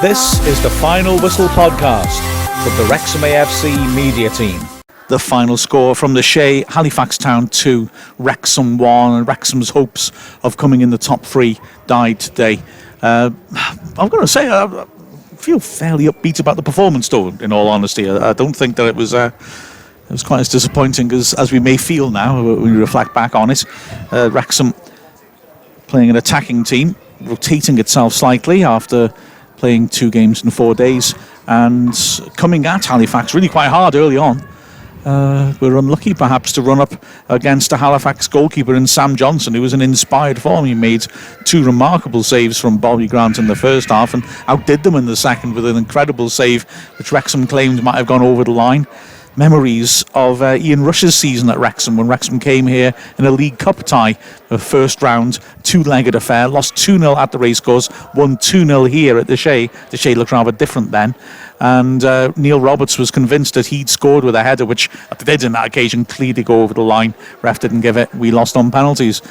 This is the Final Whistle podcast from the Wrexham AFC media team. The final score from the Shea, Halifax Town 2, Wrexham 1, and Wrexham's hopes of coming in the top three died today. I'm going to say I feel fairly upbeat about the performance, though, in all honesty. I don't think that it was quite as disappointing as we may feel now when we reflect back on it. Wrexham playing an attacking team, rotating itself slightly after playing 2 games in 4 days, and coming at Halifax really quite hard early on. We're unlucky perhaps to run up against a Halifax goalkeeper in Sam Johnson, who was in inspired form. He made 2 remarkable saves from Bobby Grant in the first half and outdid them in the second with an incredible save which Wrexham claimed might have gone over the line. Memories of Ian Rush's season at Wrexham, when Wrexham came here in a League Cup tie, a first round 2-legged affair, lost 2-0 at the racecourse, won 2-0 here at the Shea. The Shea looked rather different then, and Neil Roberts was convinced that he'd scored with a header which they did on that occasion clearly go over the line. Ref didn't give it. We lost on penalties.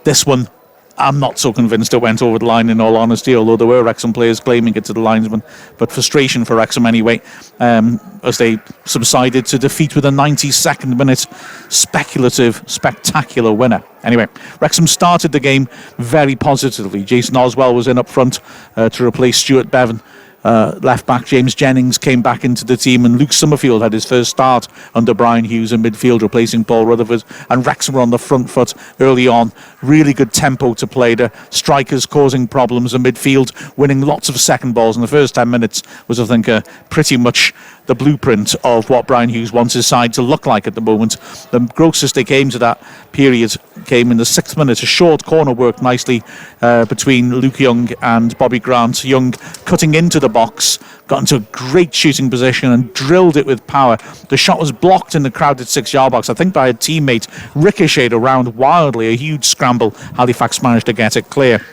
This one, I'm not so convinced it went over the line, in all honesty, although there were Wrexham players claiming it to the linesman. But frustration for Wrexham anyway, as they subsided to defeat with a 92nd minute speculative, spectacular winner. Anyway, Wrexham started the game very positively. Jason Oswell was in up front to replace Stuart Bevan. Left back James Jennings came back into the team, and Luke Summerfield had his first start under Brian Hughes in midfield, replacing Paul Rutherford. And Wrexham were on the front foot early on. Really good tempo to play. The strikers causing problems in midfield, winning lots of second balls in the first 10 minutes was, I think, pretty much the blueprint of what Brian Hughes wants his side to look like at the moment. The closest they came to that period came in the 6th minute. A short corner worked nicely between Luke Young and Bobby Grant. Young cutting into the box, got into a great shooting position and drilled it with power. The shot was blocked in the crowded 6-yard box, I think by a teammate, ricocheted around wildly. A huge scramble. Halifax managed to get it clear.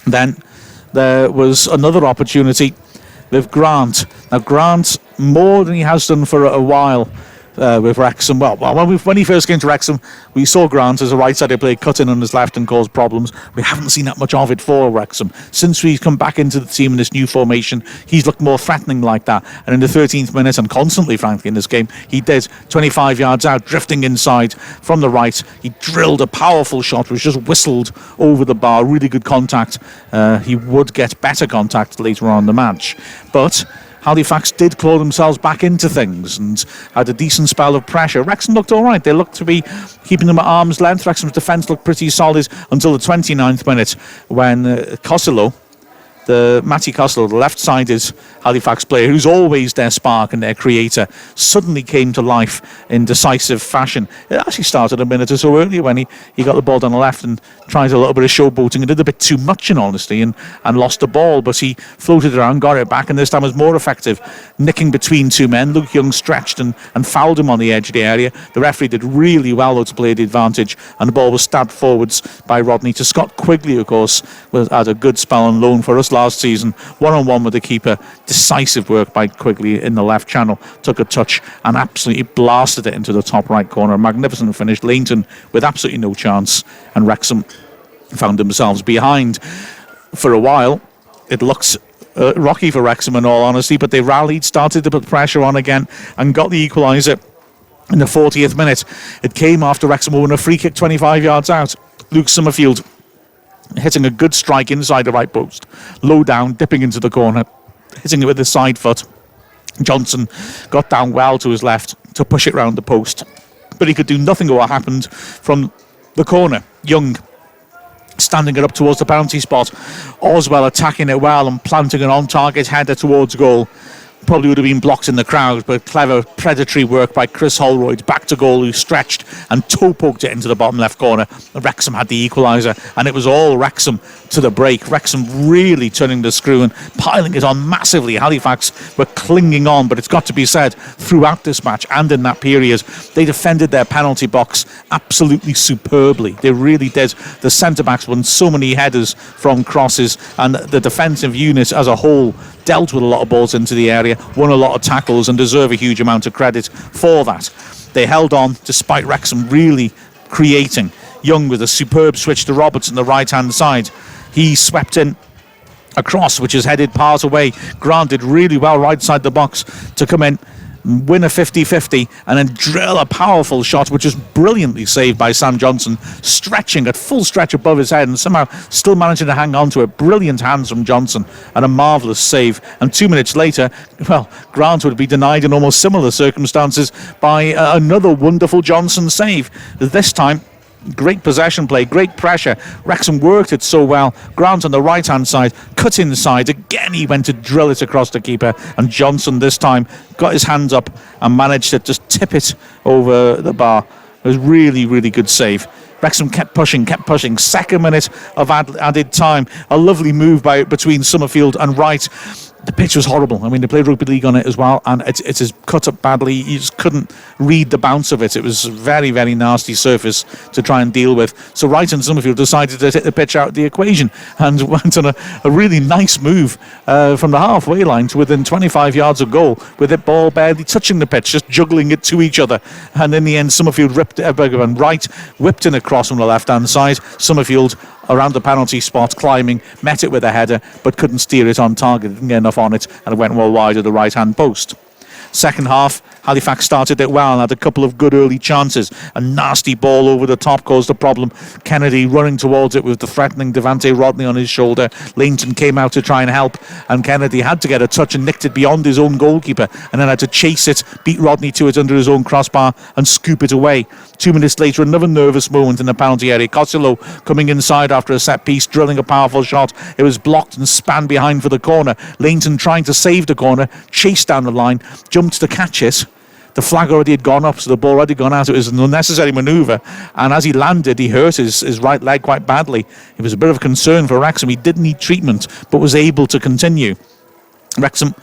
Then there was another opportunity with Grant. Now Grant, more than he has done for a while with Wrexham. Well, when he first came to Wrexham, we saw Grant as a right-sided player cut in on his left and cause problems. We haven't seen that much of it for Wrexham. Since we've come back into the team in this new formation, he's looked more threatening like that. And in the 13th minute, and constantly, frankly, in this game, he did 25 yards out, drifting inside from the right. He drilled a powerful shot, which just whistled over the bar. Really good contact. He would get better contact later on in the match. But Halifax did claw themselves back into things and had a decent spell of pressure. Wrexham looked all right. They looked to be keeping them at arm's length. Wrexham's defence looked pretty solid until the 29th minute when Matty Costello, the left-sided Halifax player, who's always their spark and their creator, suddenly came to life in decisive fashion. It actually started a minute or so earlier when he got the ball down the left and tried a little bit of showboating and did a bit too much, in honesty, and lost the ball. But he floated around, got it back, and this time was more effective, nicking between 2 men. Luke Young stretched and fouled him on the edge of the area. The referee did really well, though, to play the advantage, and the ball was stabbed forwards by Rodney to Scott Quigley, of course, had a good spell on loan for us last season, one-on-one with the keeper. Decisive work by Quigley in the left channel, took a touch and absolutely blasted it into the top right corner. Magnificent finish. Leighton with absolutely no chance, and Wrexham found themselves behind for a while. It looked rocky for Wrexham, in all honesty, but they rallied, started to put pressure on again and got the equaliser in the 40th minute. It came after Wrexham won a free kick 25 yards out. Luke Summerfield hitting a good strike inside the right post, low down, dipping into the corner, hitting it with his side foot. Johnson got down well to his left to push it round the post, but he could do nothing of what happened from the corner. Young standing it up towards the penalty spot. Oswell attacking it well and planting an on-target header towards goal. Probably would have been blocked in the crowd, but clever predatory work by Chris Holroyd, back to goal, who stretched and toe poked it into the bottom left corner. Wrexham had the equaliser, and it was all Wrexham to the break. Wrexham really turning the screw and piling it on massively. Halifax were clinging on, but it's got to be said, throughout this match and in that period, they defended their penalty box absolutely superbly. They really did. The centre-backs won so many headers from crosses, and the defensive unit as a whole dealt with a lot of balls into the area, won a lot of tackles, and deserve a huge amount of credit for that. They held on despite Wrexham really creating. Young with a superb switch to Roberts on the right hand side. He swept in A cross which is headed part away. Grant did really well right side the box to come in, win a 50-50, and then drill a powerful shot which was brilliantly saved by Sam Johnson, stretching at full stretch above his head and somehow still managing to hang on to it. Brilliant hands from Johnson and a marvellous save. And 2 minutes later, well, Grant would be denied in almost similar circumstances by another wonderful Johnson save. This time, great possession play, great pressure. Wrexham worked it so well. Grant on the right-hand side, cut inside. Again, he went to drill it across the keeper. And Johnson this time got his hands up and managed to just tip it over the bar. It was really, really good save. Wrexham kept pushing. Second minute of added time. A lovely move between Summerfield and Wright. The pitch was horrible. I mean, they played rugby league on it as well, and it is cut up badly. You just couldn't read the bounce of it. It was a very, very nasty surface to try and deal with. So Wright and Summerfield decided to take the pitch out of the equation and went on a really nice move from the halfway line to within 25 yards of goal, with it ball barely touching the pitch, just juggling it to each other. And in the end, Summerfield and Wright whipped in a cross from the left-hand side. Summerfield around the penalty spot, climbing, met it with a header, but couldn't steer it on target, didn't get enough on it, and it went well wide of the right-hand post. Second half, Halifax started it well and had a couple of good early chances. A nasty ball over the top caused a problem. Kennedy running towards it with the threatening Devante Rodney on his shoulder. Leighton came out to try and help, and Kennedy had to get a touch and nicked it beyond his own goalkeeper, and then had to chase it, beat Rodney to it under his own crossbar and scoop it away. 2 minutes later, another nervous moment in the penalty area. Costello coming inside after a set piece, drilling a powerful shot. It was blocked and span behind for the corner. Leighton trying to save the corner, chased down the line, jumped to catch it. The flag already had gone up, so the ball already gone out. It was an unnecessary manoeuvre, and as he landed, he hurt his right leg quite badly. It was a bit of a concern for Wrexham. He did need treatment, but was able to continue. Wrexham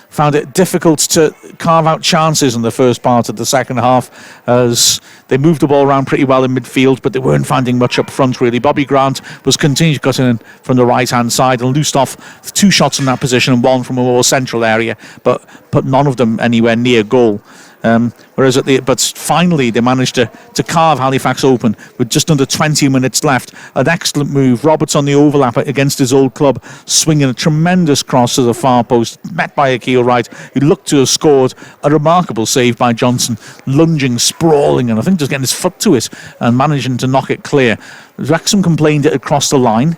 found it difficult to carve out chances in the first part of the second half, as they moved the ball around pretty well in midfield, but they weren't finding much up front really. Bobby Grant was continuing cutting in from the right hand side and loosed off 2 shots in that position and 1 from a more central area, but none of them anywhere near goal. But finally they managed to carve Halifax open with just under 20 minutes left. An excellent move. Roberts on the overlap against his old club, swinging a tremendous cross to the far post, met by Akil Wright, who looked to have scored. A remarkable save by Johnson, lunging, sprawling, and I think just getting his foot to it and managing to knock it clear. Wrexham complained it had crossed the line.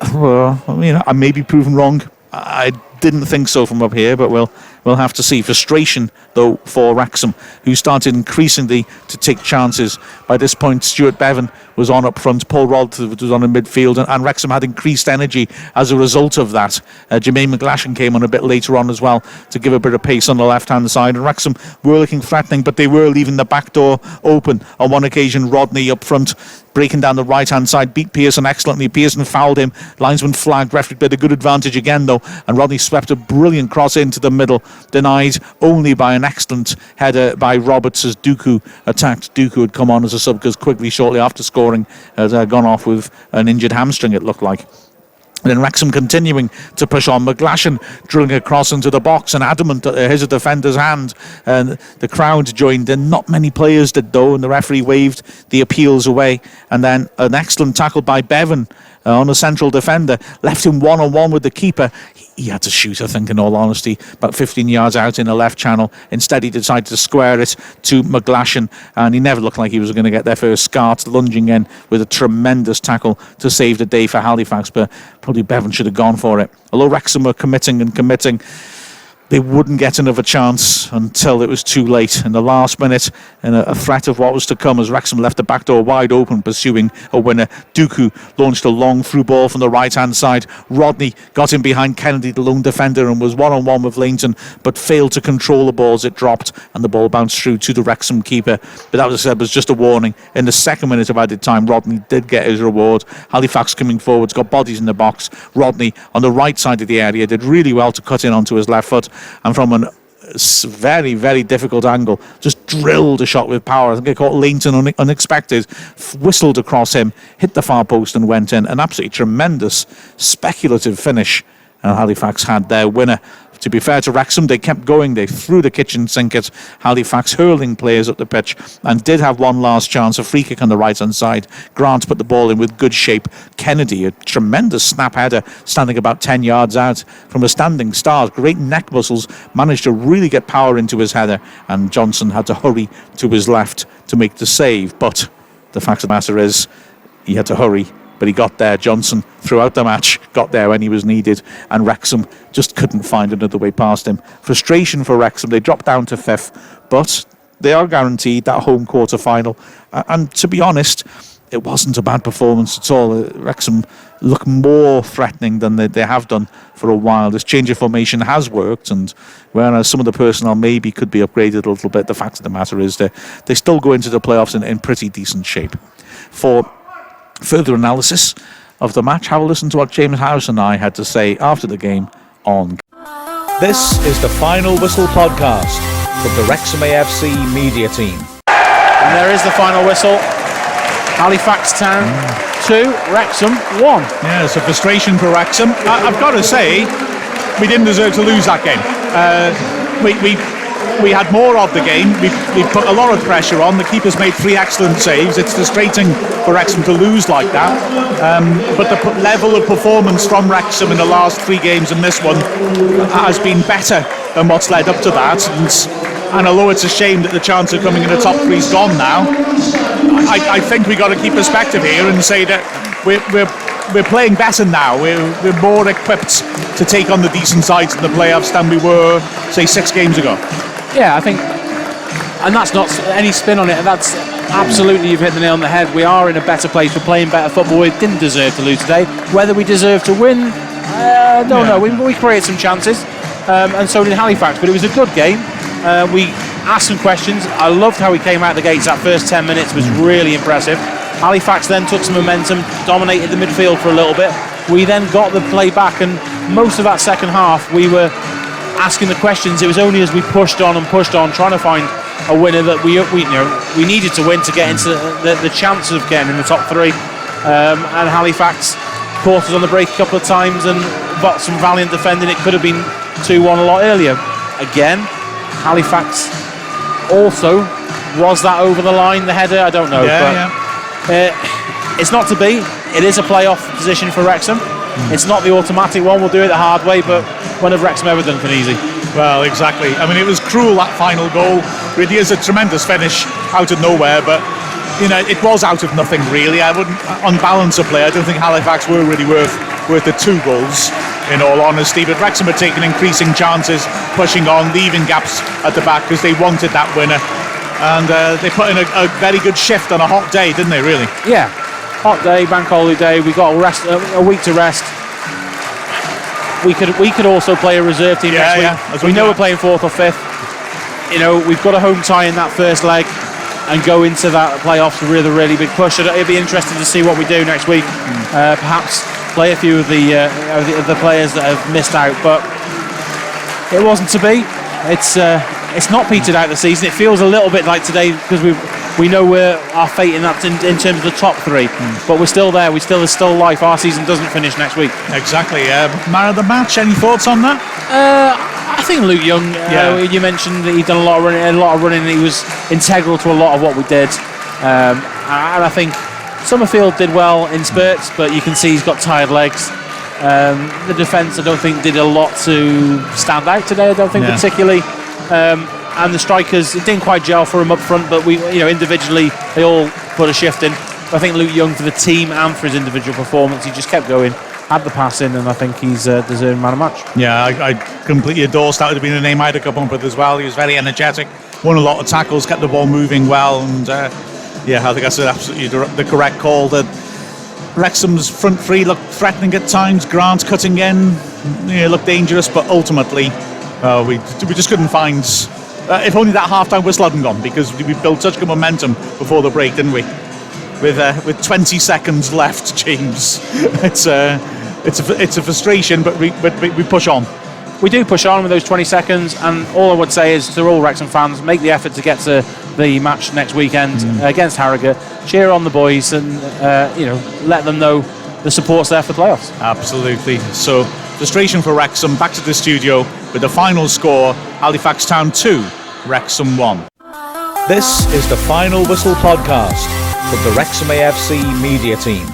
I may be proven wrong. I didn't think so from up here, but we'll have to see. Frustration, though, for Wrexham, who started increasingly to take chances. By this point, Stuart Bevan was on up front, Paul Rodford was on in midfield, and Wrexham had increased energy as a result of that. Jermaine McGlashan came on a bit later on as well to give a bit of pace on the left-hand side, and Wrexham were looking threatening, but they were leaving the back door open. On one occasion, Rodney up front, breaking down the right-hand side, beat Pearson excellently. Pearson fouled him, linesman flagged, referee had a good advantage again though, and Rodney swept a brilliant cross into the middle, denied only by an excellent header by Roberts as Dooku attacked. Dooku had come on as a sub because quickly shortly after scoring had gone off with an injured hamstring, it looked like. Then Wrexham continuing to push on. McGlashan drilling across into the box and adamant that his defender's hand. And the crowd joined in. Not many players did though, and the referee waved the appeals away. And then an excellent tackle by Bevan on a central defender, left him one-on-one with the keeper. He had to shoot, I think, in all honesty, about 15 yards out in the left channel. Instead, he decided to square it to McGlashan, and he never looked like he was going to get there first. Scart lunging in with a tremendous tackle to save the day for Halifax, but probably Bevan should have gone for it. Although Wrexham were committing, they wouldn't get another chance until it was too late. In the last minute, in a threat of what was to come, as Wrexham left the back door wide open, pursuing a winner. Dooku launched a long through ball from the right-hand side. Rodney got in behind Kennedy, the lone defender, and was one-on-one with Leighton, but failed to control the ball as it dropped, and the ball bounced through to the Wrexham keeper. But that was just a warning. In the second minute of added time, Rodney did get his reward. Halifax coming forwards, got bodies in the box. Rodney, on the right side of the area, did really well to cut in onto his left foot, and from a very, very difficult angle, just drilled a shot with power. I think it caught Leighton unexpected, whistled across him, hit the far post and went in. An absolutely tremendous speculative finish. And Halifax had their winner To be fair to Wrexham, they kept going. They threw the kitchen sink at Halifax, hurling players up the pitch, and did have one last chance, a free kick on the right-hand side. Grant put the ball in with good shape. Kennedy, a tremendous snap header, standing about 10 yards out from a standing start. Great neck muscles, managed to really get power into his header, and Johnson had to hurry to his left to make the save. But the fact of the matter is, he had to hurry, but he got there. Johnson, throughout the match, got there when he was needed, and Wrexham just couldn't find another way past him. Frustration for Wrexham. They dropped down to 5th, but they are guaranteed that home quarter final. And to be honest, it wasn't a bad performance at all. Wrexham look more threatening than they have done for a while. This change of formation has worked, and whereas some of the personnel maybe could be upgraded a little bit, the fact of the matter is that they still go into the playoffs in pretty decent shape. For further analysis of the match, have a listen to what James Harrison and I had to say after the game on. This is the Final Whistle podcast from the Wrexham AFC media team. And there is the final whistle. Halifax Town 2, Wrexham 1. Yeah, it's a frustration for Wrexham. I've got to say, we didn't deserve to lose that game. We had more of the game. We put a lot of pressure on. The keeper's made 3 excellent saves. It's frustrating for Wrexham to lose like that. But the level of performance from Wrexham in the last 3 games and this one has been better than what's led up to that. And although it's a shame that the chance of coming in the top 3's gone now, I think we got to keep perspective here and say that we're playing better now. We're more equipped to take on the decent sides in the playoffs than we were, say, 6 games ago. Yeah, I think, and that's not any spin on it. That's absolutely, you've hit the nail on the head. We are in a better place. We're playing better football. We didn't deserve to lose today. Whether we deserve to win, I don't know. We created some chances, and so did Halifax. But it was a good game. We asked some questions. I loved how he came out the gates. That first 10 minutes was really impressive. Halifax then took some momentum, dominated the midfield for a little bit. We then got the play back, and most of that second half we were asking the questions. It was only as we pushed on, trying to find a winner that we needed to win to get into the chance of getting in the top 3. And Halifax caught us on the break a couple of times and got some valiant defending. It could have been 2-1 a lot earlier. Again, Halifax also, was that over the line, the header? I don't know. It's not to be. It is a playoff position for Wrexham. It's not the automatic one. We'll do it the hard way, but when have Wrexham ever done anything easy? Well, exactly. I mean, it was cruel, that final goal. Really is a tremendous finish out of nowhere, but it was out of nothing really. I wouldn't, on balance of play, I don't think Halifax were really worth the 2 goals, in all honesty. But Wrexham had taken increasing chances, pushing on, leaving gaps at the back because they wanted that winner. And they put in a very good shift on a hot day, didn't they, really? Yeah, hot day, bank holiday. We got a week to rest. We could also play a reserve team next week. Yeah. We know we're playing 4th or 5th. We've got a home tie in that first leg and go into that playoffs with a really big push. It'll be interesting to see what we do next week. Perhaps play a few of the players that have missed out, but it wasn't to be. It's not petered out the season. It feels a little bit like today because we know where our fate in terms of the top 3, but we're still there. There's still life. Our season doesn't finish next week. Exactly. Man of the match. Any thoughts on that? I think Luke Young. You mentioned that he'd done a lot of running. He was integral to a lot of what we did, and I think Summerfield did well in spurts, but you can see he's got tired legs. The defence, I don't think, did a lot to stand out today. I don't think particularly. And the strikers, it didn't quite gel for him up front, but we, individually, they all put a shift in. I think Luke Young, for the team and for his individual performance, he just kept going, had the pass in, and I think he's deserving man of match. Yeah, I completely adore. Started to be the name I'd have come up with as well. He was very energetic, won a lot of tackles, kept the ball moving well, and I think that's absolutely the correct call. That Wrexham's front 3 looked threatening at times. Grant cutting in, looked dangerous, but ultimately we just couldn't find. If only that half-time whistle hadn't gone, because we built such good momentum before the break, didn't we? With 20 seconds left, James. It's a frustration, but we push on. We do push on with those 20 seconds, and all I would say is to all Wrexham fans, make the effort to get to the match next weekend against Harrogate. Cheer on the boys, and let them know the support's there for the playoffs. Absolutely. So Frustration for Wrexham. Back to the studio with the final score, Halifax Town 2, Wrexham 1. This is the Final Whistle podcast from the Wrexham AFC media team.